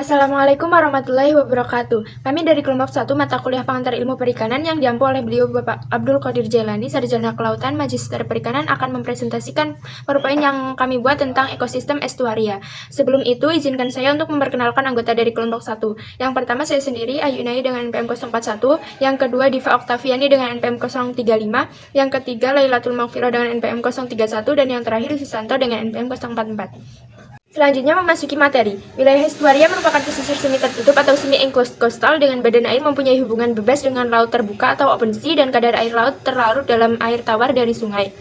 Assalamualaikum warahmatullahi wabarakatuh. Kami dari kelompok 1 mata kuliah pengantar ilmu perikanan yang diampu oleh beliau Bapak Abdul Qadir Jailani, Sarjana Kelautan, Magister Perikanan akan mempresentasikan PowerPoint yang kami buat tentang ekosistem estuaria. Sebelum itu, izinkan saya untuk memperkenalkan anggota dari kelompok 1. Yang pertama saya sendiri, Ayu Nai dengan NPM 041, yang kedua Diva Oktaviani dengan NPM 035, yang ketiga Lailatul Maghfirah dengan NPM 031, dan yang terakhir Susanto dengan NPM 044. Selanjutnya memasuki materi. Wilayah estuaria merupakan pesisir semi tertutup atau semi-enclosed coastal dengan badan air mempunyai hubungan bebas dengan laut terbuka atau open sea dan kadar air laut terlarut dalam air tawar dari sungai.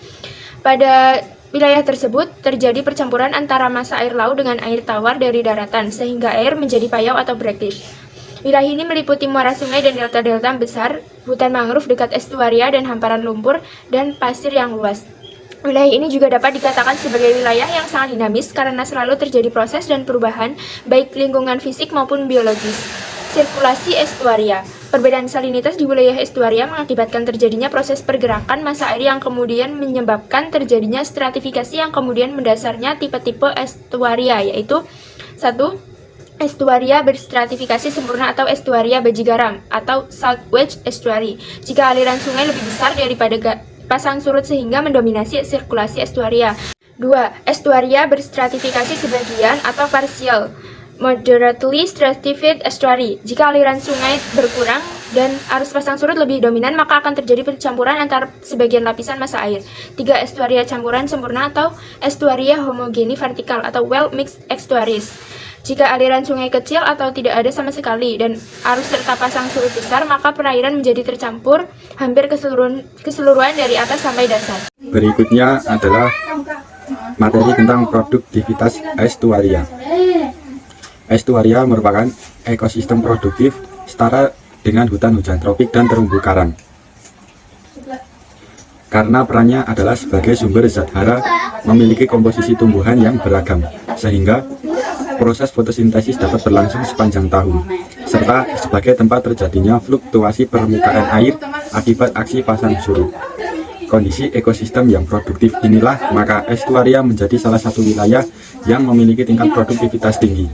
Pada wilayah tersebut terjadi percampuran antara massa air laut dengan air tawar dari daratan sehingga air menjadi payau atau brackish. Wilayah ini meliputi muara sungai dan delta-delta besar, hutan mangrove dekat estuaria dan hamparan lumpur dan pasir yang luas. Wilayah ini juga dapat dikatakan sebagai wilayah yang sangat dinamis karena selalu terjadi proses dan perubahan baik lingkungan fisik maupun biologis. Sirkulasi estuaria. Perbedaan salinitas di wilayah estuaria mengakibatkan terjadinya proses pergerakan massa air yang kemudian menyebabkan terjadinya stratifikasi yang kemudian mendasarnya tipe-tipe estuaria, yaitu 1. Estuaria berstratifikasi sempurna atau estuaria baji garam atau salt wedge estuary. Jika aliran sungai lebih besar daripada pasang surut sehingga mendominasi sirkulasi estuaria. 2. Estuaria berstratifikasi sebagian atau partial, moderately stratified estuary. Jika aliran sungai berkurang dan arus pasang surut lebih dominan, maka akan terjadi percampuran antar sebagian lapisan massa air. 3. Estuaria campuran sempurna atau estuaria homogeni vertikal atau well mixed estuaries. Jika aliran sungai kecil atau tidak ada sama sekali dan arus serta pasang surut besar, maka perairan menjadi tercampur hampir keseluruhan dari atas sampai dasar. Berikutnya adalah materi tentang produktivitas estuaria. Estuaria merupakan ekosistem produktif setara dengan hutan hujan tropik dan terumbu karang. Karena perannya adalah sebagai sumber zat hara, memiliki komposisi tumbuhan yang beragam, sehingga proses fotosintesis dapat berlangsung sepanjang tahun, serta sebagai tempat terjadinya fluktuasi permukaan air akibat aksi pasang surut. Kondisi ekosistem yang produktif inilah maka estuaria menjadi salah satu wilayah yang memiliki tingkat produktivitas tinggi.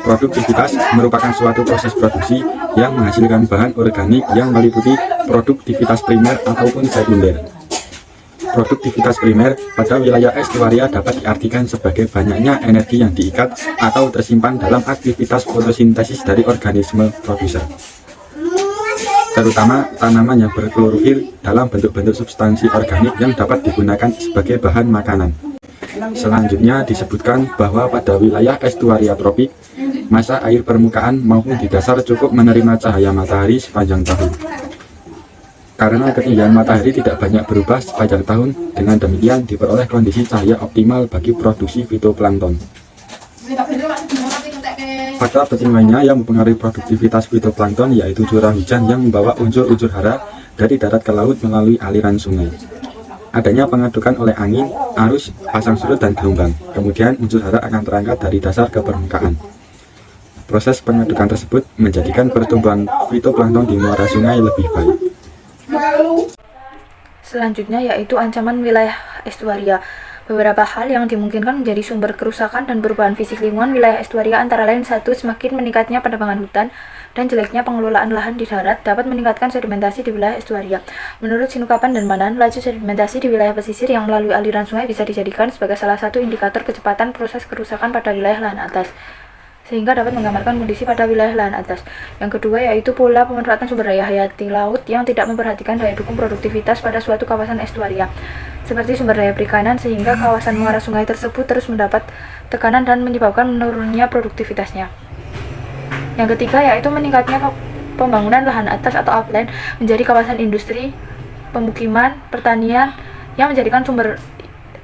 Produktivitas merupakan suatu proses produksi yang menghasilkan bahan organik yang meliputi produktivitas primer ataupun sekunder. Produktivitas primer pada wilayah estuaria dapat diartikan sebagai banyaknya energi yang diikat atau tersimpan dalam aktivitas fotosintesis dari organisme produser, terutama tanaman yang berklorofil dalam bentuk-bentuk substansi organik yang dapat digunakan sebagai bahan makanan. Selanjutnya disebutkan bahwa pada wilayah estuaria tropik, massa air permukaan maupun di dasar cukup menerima cahaya matahari sepanjang tahun. Karena ketinggian matahari tidak banyak berubah sepanjang tahun, dengan demikian diperoleh kondisi cahaya optimal bagi produksi fitoplankton. Faktor penting lainnya yang mempengaruhi produktivitas fitoplankton yaitu curah hujan yang membawa unsur-unsur hara dari darat ke laut melalui aliran sungai. Adanya pengadukan oleh angin, arus, pasang surut, dan gelombang. Kemudian unsur hara akan terangkat dari dasar ke permukaan. Proses pengadukan tersebut menjadikan pertumbuhan fitoplankton di muara sungai lebih baik. Selanjutnya yaitu ancaman wilayah estuaria. Beberapa hal yang dimungkinkan menjadi sumber kerusakan dan perubahan fisik lingkungan wilayah estuaria antara lain 1. Semakin meningkatnya penebangan hutan dan jeleknya pengelolaan lahan di darat dapat meningkatkan sedimentasi di wilayah estuaria. Menurut Sinukapan dan Manan, laju sedimentasi di wilayah pesisir yang melalui aliran sungai bisa dijadikan sebagai salah satu indikator kecepatan proses kerusakan pada wilayah lahan atas, sehingga dapat menggambarkan kondisi pada wilayah lahan atas. Yang kedua yaitu pola pemanfaatan sumber daya hayati laut yang tidak memperhatikan daya dukung produktivitas pada suatu kawasan estuaria, seperti sumber daya perikanan, sehingga kawasan muara sungai tersebut terus mendapat tekanan dan menyebabkan menurunnya produktivitasnya. Yang ketiga yaitu meningkatnya pembangunan lahan atas atau upland menjadi kawasan industri, pemukiman, pertanian yang menjadikan sumber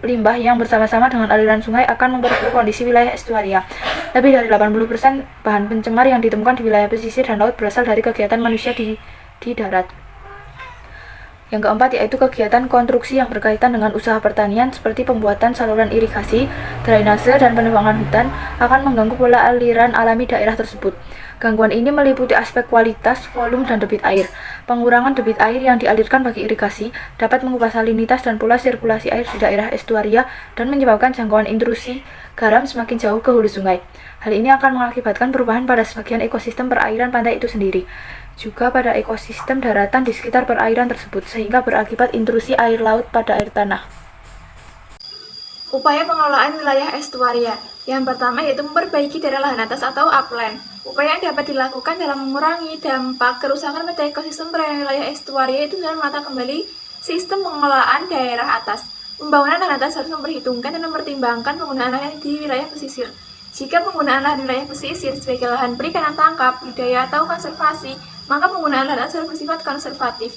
limbah yang bersama-sama dengan aliran sungai akan memperburuk kondisi wilayah estuaria. Lebih dari 80% bahan pencemar yang ditemukan di wilayah pesisir dan laut berasal dari kegiatan manusia di darat. Yang keempat yaitu kegiatan konstruksi yang berkaitan dengan usaha pertanian seperti pembuatan saluran irigasi, drainase, dan penebangan hutan akan mengganggu pola aliran alami daerah tersebut. Gangguan ini meliputi aspek kualitas, volume, dan debit air. Pengurangan debit air yang dialirkan bagi irigasi dapat mengubah salinitas dan pula sirkulasi air di daerah estuaria dan menyebabkan jangkauan intrusi garam semakin jauh ke hulu sungai. Hal ini akan mengakibatkan perubahan pada sebagian ekosistem perairan pantai itu sendiri, juga pada ekosistem daratan di sekitar perairan tersebut, sehingga berakibat intrusi air laut pada air tanah. Upaya pengelolaan wilayah estuaria. Yang pertama yaitu memperbaiki daerah lahan atas atau upland. Upaya yang dapat dilakukan dalam mengurangi dampak kerusakan pada ekosistem perairan wilayah estuaria itu dengan menata kembali sistem pengelolaan daerah atas. Pembangunan lahan atas harus memperhitungkan dan mempertimbangkan penggunaan lahan di wilayah pesisir. Jika penggunaan lahan wilayah pesisir sebagai lahan perikanan tangkap, budidaya, atau konservasi, maka penggunaan lahan atas harus bersifat konservatif.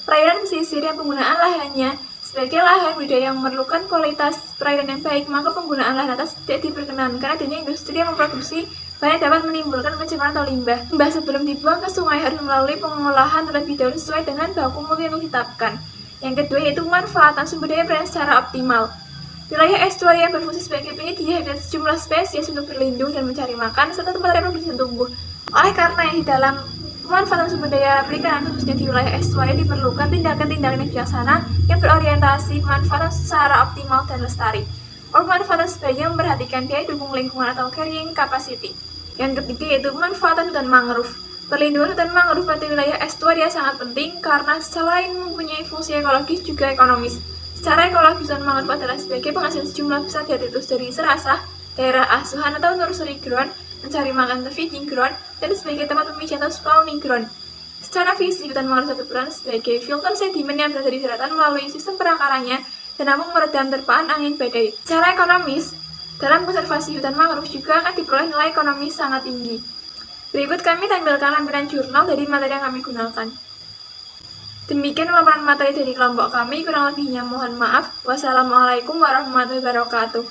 Perairan pesisir yang penggunaan lahannya sebagai lahan budidaya yang memerlukan kualitas perairan yang baik, maka penggunaan lahan atas tidak diperkenankan karena adanya industri yang memproduksi bahan yang dapat menimbulkan pencemaran atau limbah. Limbah sebelum dibuang ke sungai harus melalui pengolahan terlebih dahulu sesuai dengan baku mutu yang ditetapkan. Yang kedua yaitu pemanfaatan sumber daya perairan secara optimal. Wilayah estuaria yang berfungsi sebagai penyedia habitat sejumlah spesies untuk berlindung dan mencari makan serta tempat reproduksi dan tumbuh. Oleh karena di dalam pemanfaatan sumber daya perikanan khususnya di wilayah estuaria diperlukan tindakan-tindakan yang bijaksana yang berorientasi pemanfaatan secara optimal dan lestari. Pemanfaatan sebaiknya memperhatikan daya dukung lingkungan atau carrying capacity. Yang ketiga yaitu pemanfaatan hutan mangrove. Perlindungan hutan mangrove pada wilayah estuaria sangat penting karena selain mempunyai fungsi ekologis juga ekonomis. Secara ekologis, hutan mangrove adalah sebagai penghasil sejumlah besar habitus dari serasah, daerah asuhan atau nursery ground, mencari makan atau feeding ground, dan sebagai tempat pemijat atau spawning ground. Secara fisik, hutan mangrove dapat berperan sebagai filter sedimen yang berada di daratan melalui sistem perakarannya dan mampu meredam terpaan angin badai. Secara ekonomis, dalam konservasi hutan mangrove juga akan diperoleh nilai ekonomis sangat tinggi. Berikut kami tampilkan lampiran jurnal dari materi yang kami gunakan. Demikian pemaparan materi dari kelompok kami, kurang lebihnya mohon maaf. Wassalamualaikum warahmatullahi wabarakatuh.